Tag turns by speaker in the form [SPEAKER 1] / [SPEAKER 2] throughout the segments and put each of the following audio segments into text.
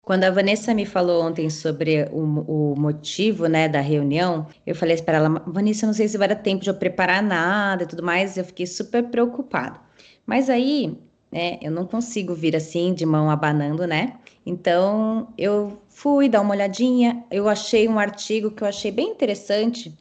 [SPEAKER 1] Quando a Vanessa me falou ontem sobre o motivo, né, da reunião, eu falei para ela, Vanessa, eu não sei se vai dar tempo de eu preparar nada e tudo mais, eu fiquei super preocupada. Mas aí, né, eu não consigo vir assim, de mão abanando, né? Então, eu fui dar uma olhadinha, eu achei um artigo que eu achei bem interessante,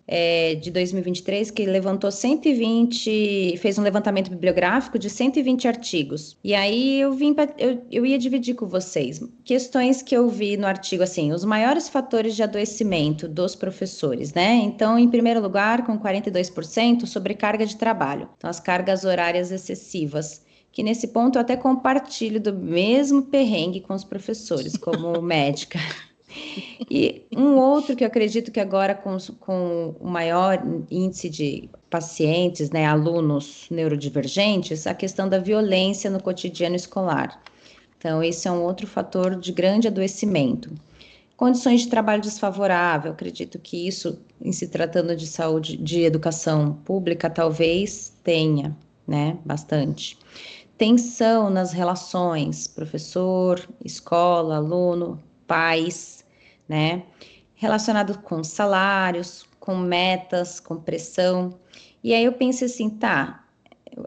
[SPEAKER 1] de 2023, que levantou 120, fez um levantamento bibliográfico de 120 artigos. E aí eu ia dividir com vocês questões que eu vi no artigo, assim, os maiores fatores de adoecimento dos professores, né? Então, em primeiro lugar, com 42%, sobrecarga de trabalho. Então, as cargas horárias excessivas, que nesse ponto eu até compartilho do mesmo perrengue com os professores, como médica. E um outro que eu acredito que agora com o maior índice de pacientes, né, alunos neurodivergentes, a questão da violência no cotidiano escolar. Então, esse é um outro fator de grande adoecimento. Condições de trabalho desfavorável, acredito que isso, em se tratando de saúde, de educação pública, talvez tenha, né, bastante. Tensão nas relações, professor, escola, aluno, pais, né? Relacionado com salários, com metas, com pressão. E aí eu pensei assim, tá,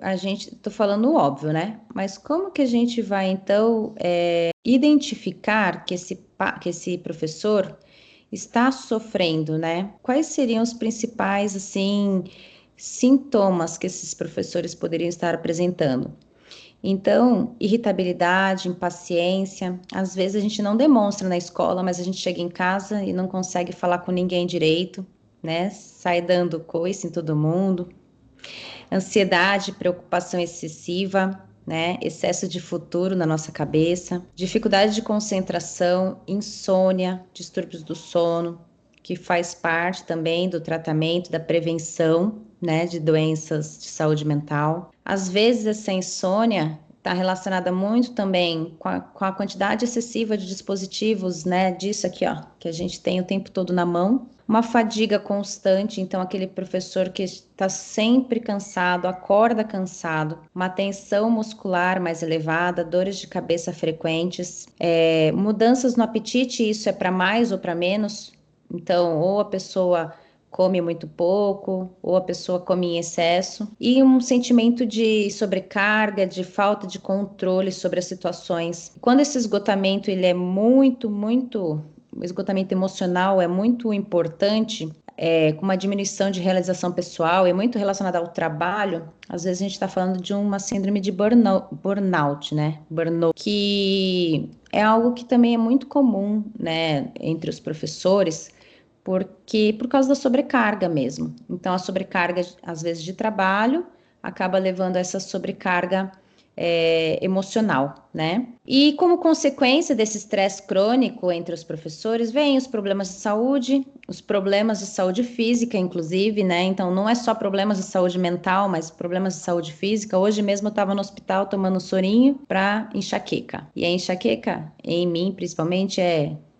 [SPEAKER 1] a gente, tô falando o óbvio, né? Mas como que a gente vai, então, identificar que esse professor está sofrendo, né? Quais seriam os principais, assim, sintomas que esses professores poderiam estar apresentando? Então, irritabilidade, impaciência, às vezes a gente não demonstra na escola, mas a gente chega em casa e não consegue falar com ninguém direito, né? Sai dando coice em todo mundo. Ansiedade, preocupação excessiva, né? Excesso de futuro na nossa cabeça, dificuldade de concentração, insônia, distúrbios do sono, que faz parte também do tratamento, da prevenção, né, de doenças de saúde mental. Às vezes essa insônia está relacionada muito também com a quantidade excessiva de dispositivos, né, disso aqui, ó, que a gente tem o tempo todo na mão. Uma fadiga constante, então aquele professor que está sempre cansado, acorda cansado, uma tensão muscular mais elevada, dores de cabeça frequentes, mudanças no apetite, isso é para mais ou para menos. Então, ou a pessoa come muito pouco, ou a pessoa come em excesso, e um sentimento de sobrecarga, de falta de controle sobre as situações. Quando esse esgotamento ele é muito, o esgotamento emocional é muito importante, com uma diminuição de realização pessoal, é muito relacionada ao trabalho, às vezes a gente está falando de uma síndrome de burnout, né? Burnout, que é algo que também é muito comum, né, entre os professores, porque por causa da sobrecarga mesmo. Então, a sobrecarga, às vezes, de trabalho acaba levando a essa sobrecarga emocional, né? E como consequência desse estresse crônico entre os professores, vem os problemas de saúde, os problemas de saúde física, inclusive, né? Então, não é só problemas de saúde mental, mas problemas de saúde física. Hoje mesmo eu estava no hospital tomando sorinho para enxaqueca. E a enxaqueca, em mim, principalmente,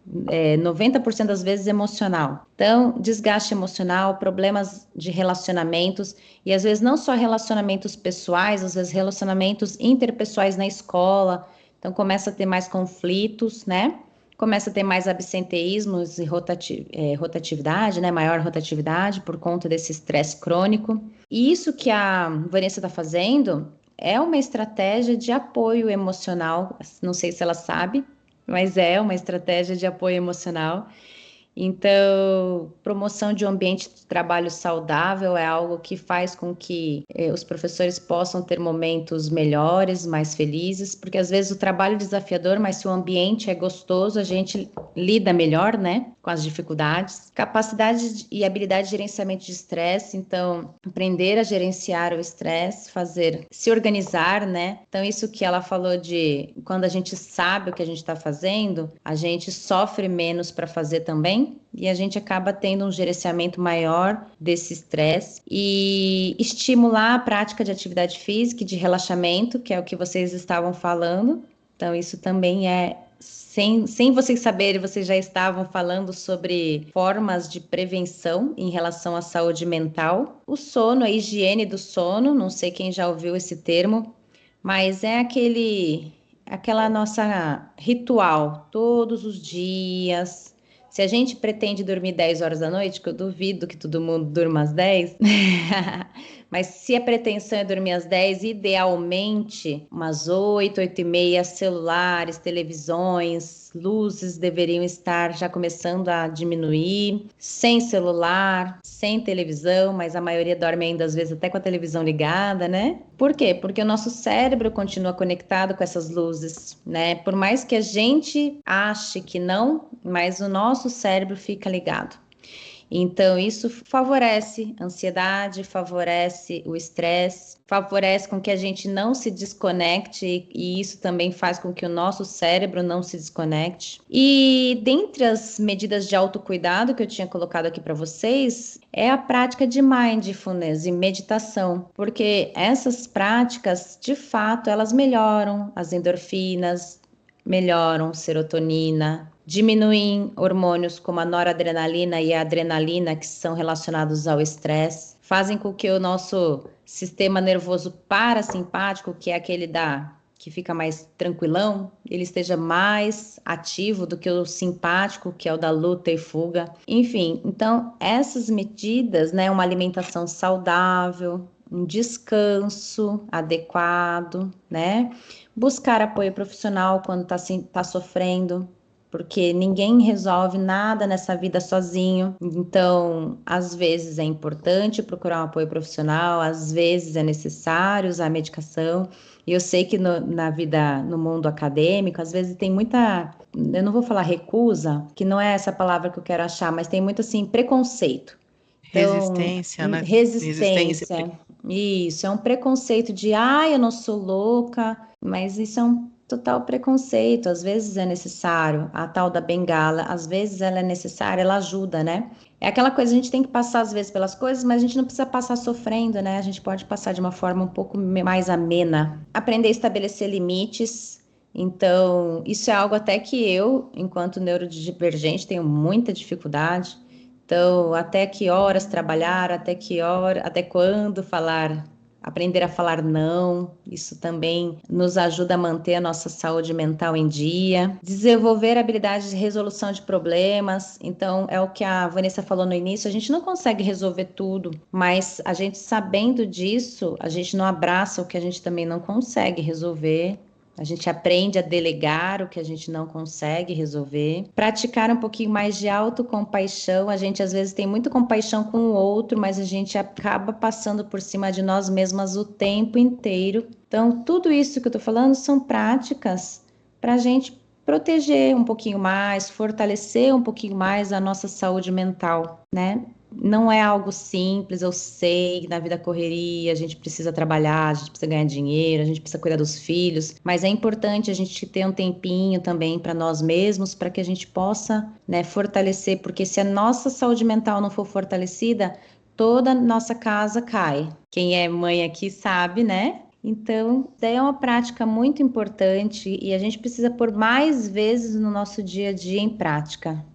[SPEAKER 1] 90% das vezes emocional. Então, desgaste emocional, problemas de relacionamentos, e às vezes não só relacionamentos pessoais, às vezes relacionamentos interpessoais na escola. Então, começa a ter mais conflitos, né? Começa a ter mais absenteísmos e rotatividade, né? Maior rotatividade por conta desse estresse crônico. E isso que a Vanessa está fazendo é uma estratégia de apoio emocional. Não sei se ela sabe, mas é uma estratégia de apoio emocional. Então, promoção de um ambiente de trabalho saudável é algo que faz com que os professores possam ter momentos melhores, mais felizes, porque às vezes o trabalho é desafiador, mas se o ambiente é gostoso, a gente lida melhor, né, com as dificuldades. Capacidade e habilidade de gerenciamento de estresse, então, aprender a gerenciar o estresse, se organizar, né? Então, isso que ela falou de quando a gente sabe o que a gente está fazendo, a gente sofre menos para fazer também e a gente acaba tendo um gerenciamento maior desse estresse e estimular a prática de atividade física e de relaxamento, que é o que vocês estavam falando. Então, isso também sem vocês saberem, vocês já estavam falando sobre formas de prevenção em relação à saúde mental. O sono, a higiene do sono, não sei quem já ouviu esse termo, mas é aquela nossa ritual todos os dias. Se a gente pretende dormir 10 horas da noite, que eu duvido que todo mundo durma às 10, mas se a pretensão é dormir às 10, idealmente umas 8, 8 e meia, celulares, televisões, luzes deveriam estar já começando a diminuir, sem celular, sem televisão, mas a maioria dorme ainda às vezes até com a televisão ligada, né? Por quê? Porque o nosso cérebro continua conectado com essas luzes, né? Por mais que a gente ache que não, mas o nosso cérebro fica ligado. Então, isso favorece a ansiedade, favorece o estresse, favorece com que a gente não se desconecte e isso também faz com que o nosso cérebro não se desconecte. E dentre as medidas de autocuidado que eu tinha colocado aqui para vocês, é a prática de mindfulness e meditação, porque essas práticas, de fato, elas melhoram as endorfinas, melhoram serotonina, diminuem hormônios como a noradrenalina e a adrenalina, que são relacionados ao estresse, fazem com que o nosso sistema nervoso parasimpático, que é aquele que fica mais tranquilão, ele esteja mais ativo do que o simpático, que é o da luta e fuga. Enfim, então essas medidas, né, uma alimentação saudável, um descanso adequado, né? Buscar apoio profissional quando tá sofrendo, porque ninguém resolve nada nessa vida sozinho. Então, às vezes é importante procurar um apoio profissional, às vezes é necessário usar medicação. E eu sei que na vida, no mundo acadêmico, às vezes tem muita, eu não vou falar recusa, que não é essa palavra que eu quero achar, mas tem muito assim preconceito. Então,
[SPEAKER 2] Resistência, né? Resistência.
[SPEAKER 1] resistência, isso, é um preconceito de, eu não sou louca, mas isso é um total preconceito. Às vezes é necessário, a tal da bengala, às vezes ela é necessária, ela ajuda, né? É aquela coisa, a gente tem que passar às vezes pelas coisas, mas a gente não precisa passar sofrendo, né? A gente pode passar de uma forma um pouco mais amena. Aprender a estabelecer limites. Então, isso é algo até que eu, enquanto neurodivergente, tenho muita dificuldade. Então, até que horas trabalhar, até que hora, até quando falar, aprender a falar não, isso também nos ajuda a manter a nossa saúde mental em dia. Desenvolver habilidades de resolução de problemas. Então, é o que a Vanessa falou no início, a gente não consegue resolver tudo, mas a gente sabendo disso, a gente não abraça o que a gente também não consegue resolver. A gente aprende a delegar o que a gente não consegue resolver. Praticar um pouquinho mais de autocompaixão. A gente às vezes tem muita compaixão com o outro, mas a gente acaba passando por cima de nós mesmas o tempo inteiro. Então, tudo isso que eu tô falando são práticas para a gente proteger um pouquinho mais, fortalecer um pouquinho mais a nossa saúde mental, né? Não é algo simples, eu sei que na vida correria a gente precisa trabalhar, a gente precisa ganhar dinheiro, a gente precisa cuidar dos filhos, mas é importante a gente ter um tempinho também para nós mesmos, para que a gente possa, né, fortalecer, porque se a nossa saúde mental não for fortalecida, toda a nossa casa cai. Quem é mãe aqui sabe, né? Então, daí é uma prática muito importante e a gente precisa pôr mais vezes no nosso dia a dia em prática.